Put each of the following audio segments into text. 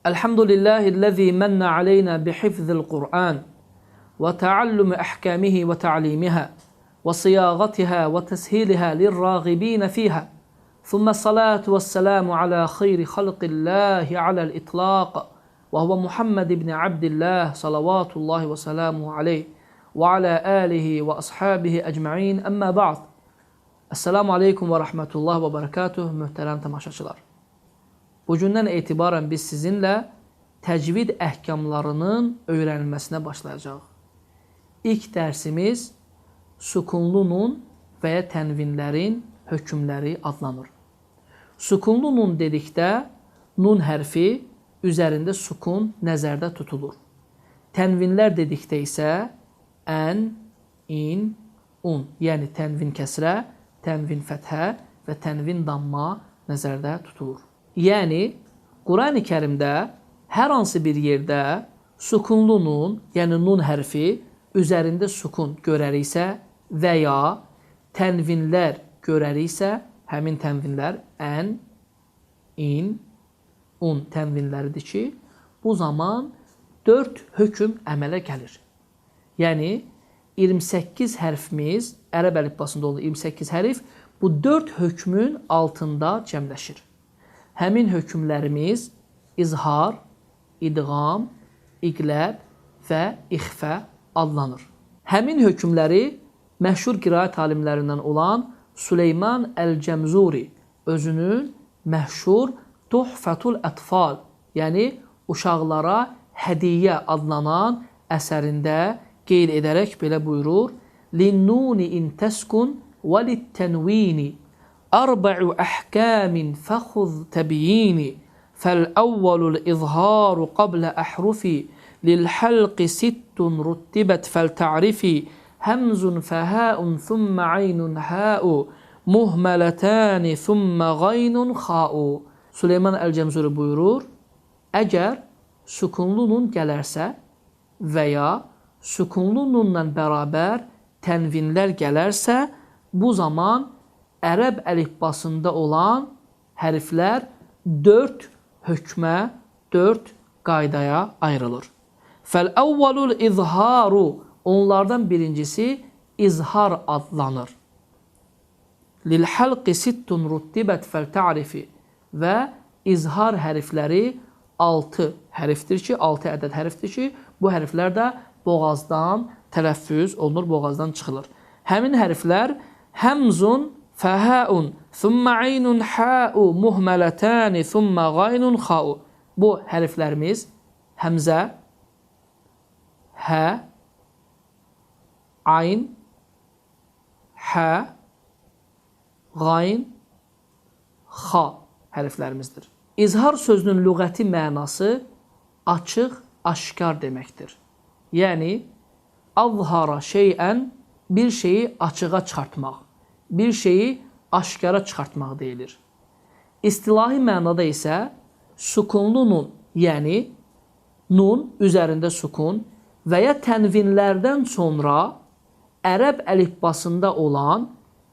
الحمد لله الذي من علينا بحفظ القرآن وتعلم أحكامه وتعليمها وصياغتها وتسهيلها للراغبين فيها ثم الصلاة والسلام على خير خلق الله على الإطلاق وهو محمد بن عبد الله صلوات الله وسلامه عليه وعلى آله وأصحابه أجمعين أما بعد Esselamu Aleyküm ve Rahmetullah ve Berekatuhu mühterem tamaşaçılar. Bugündən etibarən biz sizinlə təcvid əhkamlarının öyrənilməsinə başlayacağıq. İlk dərsimiz sukunlu nun və ya tənvinlərin hökmləri adlanır. Sukunlu nun dedikdə nun hərfi üzərində sukun nəzərdə tutulur. Tənvinlər dedikdə isə ən, in, un, yəni tənvin kəsrə, tənvin fəthə və tənvin damma nəzərdə tutulur. Yəni, Qurani Kərimdə hər hansı bir yerdə sukunlu nun, yəni nun hərfi üzərində sukun görəriksə və ya tənvinlər görəriksə, həmin tənvinlər ən, in, un tənvinləridir ki, bu zaman 4 hökm əmələ gəlir. Yəni, 28 hərfimiz, ərəb əlifbasında olan 28 hərf, bu 4 hökmün altında cəmləşir. Həmin hökmlərimiz izhar, idğam, iqləb və ixfə adlanır. Həmin hökmləri məşhur qiraət alimlərindən olan Süleyman Əl-Cəmzuri özünün məşhur Tuhfatul Ətfal, yəni uşaqlara hədiyyə adlanan əsərində qeyd edərək belə buyurur: "Linnuni in təskun və littənvini arba'u əhkamin fəxuz təbiyini fəl-əvvəlul izharu qablə əhrufi lil-xəlqi sittun ruttibət fəl-tə'rifi həmzun fəhəun thumma aynun həu muhmələtəni thumma qaynun xau." Süleyman Əl-Cəmzuri buyurur, əgər sukunlu nun gələrsə və ya sukunlu nunla bərabər tənvinlər gələrsə, bu zaman ərəb əlifbasında olan hərflər 4 hökmə, 4 qaydaya ayrılır. Fəl-əvvəlul izharu, onlardan birincisi izhar adlanır. Lil-xəlqi sittun ruttibət fəl-tə'rifi və izhar hərfləri 6 hərfdir ki, 6 ədəd hərfdir ki, bu hərflər də boğazdan tələffüz olunur, boğazdan çıxılır. Həmin hərflər həmzun, fəhəun, thumma aynun həu, muhmələtəni, thumma qaynun xau. Bu hərflərimiz həmzə, hə, ayn, hə, qayn, xa hərflərimizdir. İzhar sözünün lüğəti mənası açıq, aşkar deməkdir. Yəni, azhara şeyən bir şeyi açığa çıxartmaq, bir şeyi aşkara çıxartmaq deyilir. İstilahi mənada isə sukunlu nun, yəni nun üzərində sukun və ya tənvinlərdən sonra ərəb əlifbasında olan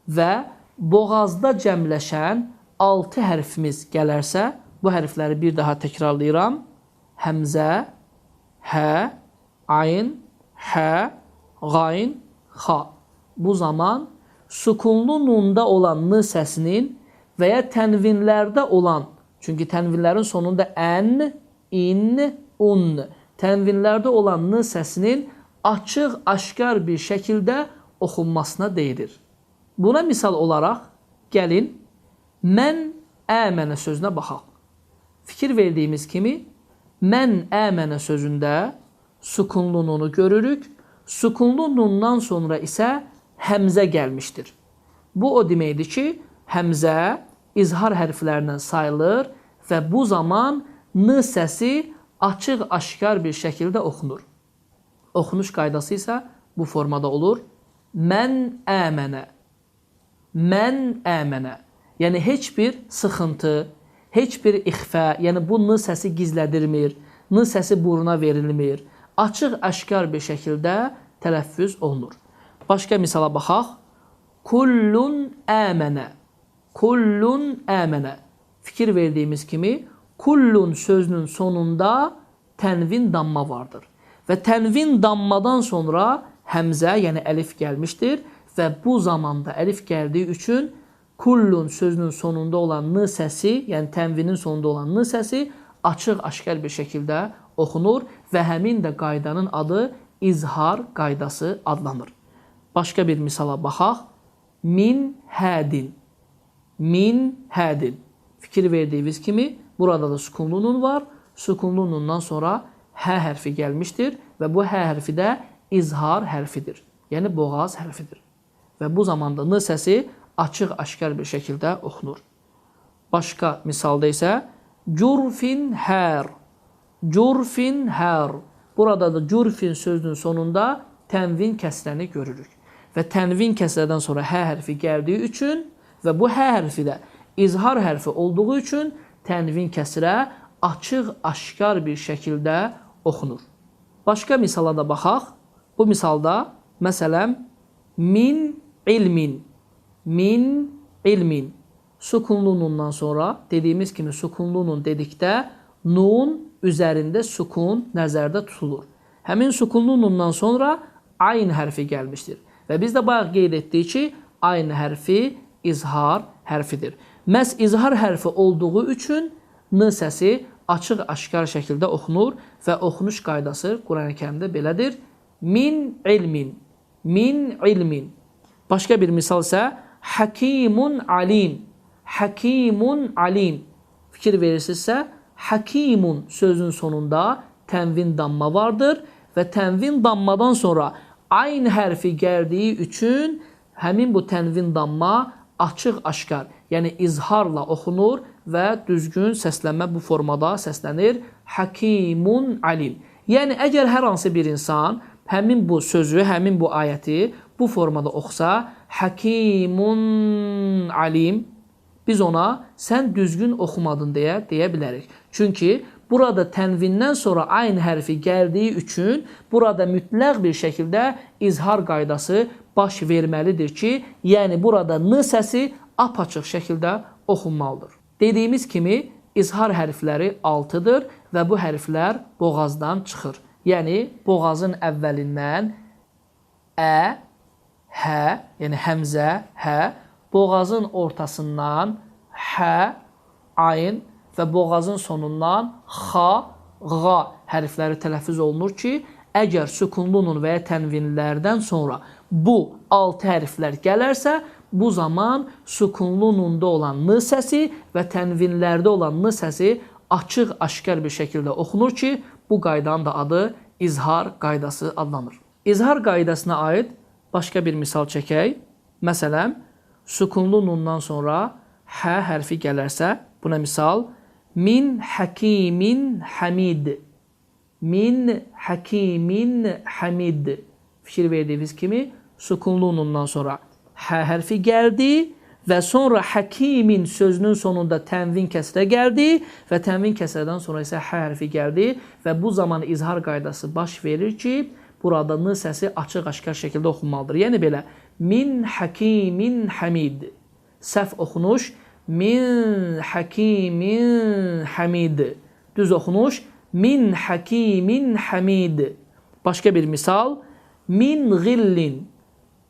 və boğazda cəmləşən 6 hərfimiz gələrsə, bu hərfləri bir daha təkrarlayıram. Həmzə, hə, ayn, hə, qayn, xa. Bu zaman sukunlu nunda olan n səsinin və ya tənvinlərdə olan, çünki tənvinlərin sonunda ən, in, un, tənvinlərdə olan n səsinin açıq, aşkar bir şəkildə oxunmasına deyilir. Buna misal olaraq, gəlin, mən əmənə sözünə baxaq. Fikir verdiyimiz kimi, mən əmənə sözündə sukunlu nunu görürük. Sukunlu nundan sonra isə həmzə gəlmişdir. Bu o deməkdir ki, həmzə izhar hərflərindən sayılır və bu zaman n səsi açıq, aşkar bir şəkildə oxunur. Oxunuş qaydası isə bu formada olur. Mən əmənə. Mən əmənə. Yəni, heç bir sıxıntı, heç bir ixfə, yəni bu n səsi gizlədirmir, n səsi buruna verilmir. Açıq, aşkar bir şəkildə tələffüz olunur. Başqa misala baxaq. Kullun əmənə. Kullun əmənə. Fikir verdiyimiz kimi kullun sözünün sonunda tənvin damma vardır. Və tənvin dammadan sonra həmzə, yəni əlif gəlmişdir və bu zamanda əlif gəldiyi üçün kullun sözünün sonunda olan n səsi, yəni tənvinin sonunda olan n səsi açıq-aşkar bir şəkildə oxunur və həmin də qaydanın adı izhar qaydası adlanır. Başqa bir misala baxaq. Min hədin. Min hədin. Fikir verdiyiniz kimi burada da sukunlu nun var. Sukunlu nundan sonra hə hərfi gəlmişdir və bu hə hərfi də izhar hərfidir. Yəni boğaz hərfidir. Və bu zamanda n səsi açıq-aşkar bir şəkildə oxunur. Başqa misalda isə curfin hər. Curfin hər. Burada da curfin sözünün sonunda tənvin kəsrəni görürük. Və tənvin kəsrədən sonra hə hərfi gəldiyi üçün və bu hə hərfi də izhar hərfi olduğu üçün tənvin kəsrə açıq-aşkar bir şəkildə oxunur. Başqa misala da baxaq. Bu misalda məsələn min ilmin. Min ilmin. Sukunlu nundan sonra dediyimiz kimi sukunlu nun dedikdə nun üzərində sukun nəzərdə tutulur. Həmin sukunlu nundan sonra ayn hərfi gəlmişdir. Və biz də bayaq qeyd etdik ki, ayn hərfi izhar hərfidir. Məhz izhar hərfi olduğu üçün n səsi açıq-aşkar şəkildə oxunur və oxunuş qaydası Qurani Kərimdə belədir. Min ilmin. Min ilmin. Başqa bir misal isə hakimun alim. Hakimun alim. Fikir verirsinizsə, hakimun sözün sonunda tənvin damma vardır və tənvin dammadan sonra ayn hərfi gəldiyi üçün həmin bu tənvin damma açıq-aşkar, yəni izharla oxunur və düzgün səslənmə bu formada səslənir. Hakimun alim. Yəni, əgər hər hansı bir insan həmin bu sözü, həmin bu ayəti bu formada oxusa, hakimun alim, biz ona sən düzgün oxumadın deyə bilərik. Çünki burada tənvindən sonra ayn hərfi gəldiyi üçün burada mütləq bir şəkildə izhar qaydası baş verməlidir ki, yəni burada n səsi apaçıq şəkildə oxunmalıdır. Dediyimiz kimi izhar hərfləri 6-dır və bu hərflər boğazdan çıxır. Yəni boğazın əvvəlindən ə, hə, yəni həmzə, hə, boğazın ortasından hə, ayn və boğazın sonundan xa, ğa hərfləri tələffüz olunur ki, əgər sukunlu nun və ya tənvinlərdən sonra bu 6 hərflər gələrsə, bu zaman sukunlu nunda olan n səsi və tənvinlərdə olan n səsi açıq-aşkar bir şəkildə oxunur ki, bu qaydanın da adı izhar qaydası adlanır. İzhar qaydasına aid başqa bir misal çəkək. Məsələn, sukunlu nundan sonra hə hərfi gələrsə, buna misal min hakimin hamid. Min hakimin hamid. Fikir verdiyiniz kimi sukunlu nundan sonra hə hərfi gəldi və sonra hakimin sözünün sonunda tənvin kəsrə gəldi və tənvin kəsrədən sonra isə hə hərfi gəldi və bu zaman izhar qaydası baş verir ki, burada n səsi açıq-aşkar şəkildə oxunmalıdır. Yəni belə, min hakimin hamid. Səhv oxunuş, min hakimin hamid. Düz oxunuş, min hakimin hamid. Başqa bir misal, min ğillin.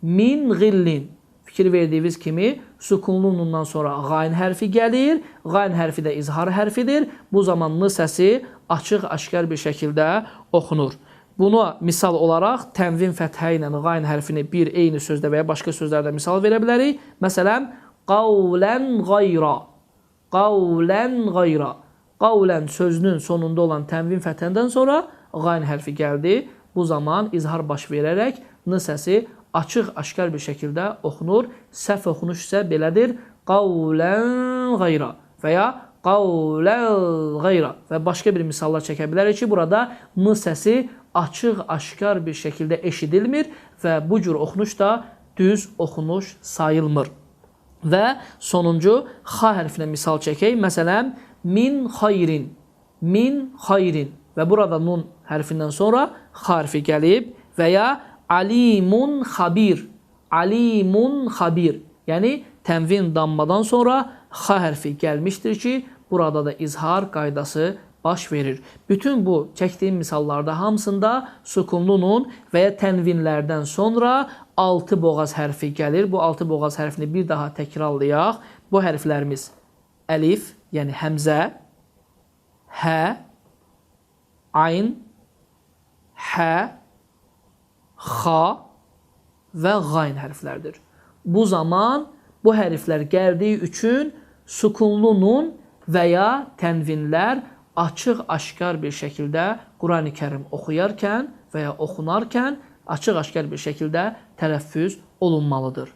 Min ğillin. Fikir verdiyiniz kimi sukunlu nundan sonra qayn hərfi gəlir. Qayn hərfi də izhar hərfidir. Bu zaman n səsi açıq-aşkar bir şəkildə oxunur. Buna misal olaraq tənvin fəthə ilə qayn hərfini bir eyni sözdə və ya başqa sözlərdə misal verə bilərik. Məsələn, qavlən qayra. Qavlən qayra. Qavlən sözünün sonunda olan tənvin fəthəndən sonra qayn hərfi gəldi. Bu zaman izhar baş verərək n səsi açıq-aşkar bir şəkildə oxunur. Səhv oxunuş isə belədir. Qavlən qayra və ya qavlən qayra və başqa bir misallar çəkə bilərik ki, burada n səsi açıq-aşkar bir şəkildə eşidilmir və bu cür oxunuş da düz oxunuş sayılmır. Və sonuncu xa hərfinə misal çəkək. Məsələn, min xayrin. Min xayrin və burada nun hərfindən sonra xa hərfi gəlib və ya alimun xabir. Alimun xabir. Yəni tənvin dammadan sonra xa hərfi gəlmişdir ki, burada da izhar qaydası baş verir. Bütün bu çəkdiyim misallarda hamısında sukunlu nun və ya tənvinlərdən sonra 6 boğaz hərfi gəlir. Bu 6 boğaz hərfini bir daha təkrarlayaq. Bu hərflərimiz əlif, yəni həmzə, hə, ayn, hə, xa və qayn hərflərdir. Bu zaman bu hərflər gəldiyi üçün sukunlu nun və ya tənvinlər açıq-aşkar bir şəkildə Qurani Kərim oxuyarkən və ya oxunarkən açıq-aşkar bir şəkildə tələffüz olunmalıdır.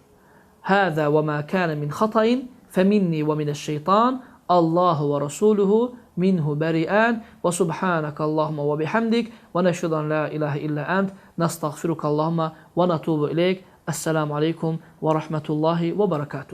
Həzə və mə kənə min xatayin fəminni və minəş-şeytan Allahu və rasuluhu minhu bəriən və subhanəkə Allahumma və bihamdik və nəşhədən la ilahə illə ənt nəstəğfiruka Allahumma və nətubu ileyk. Esselamu aleykum və rəhmətullahi və bərəkatuhu.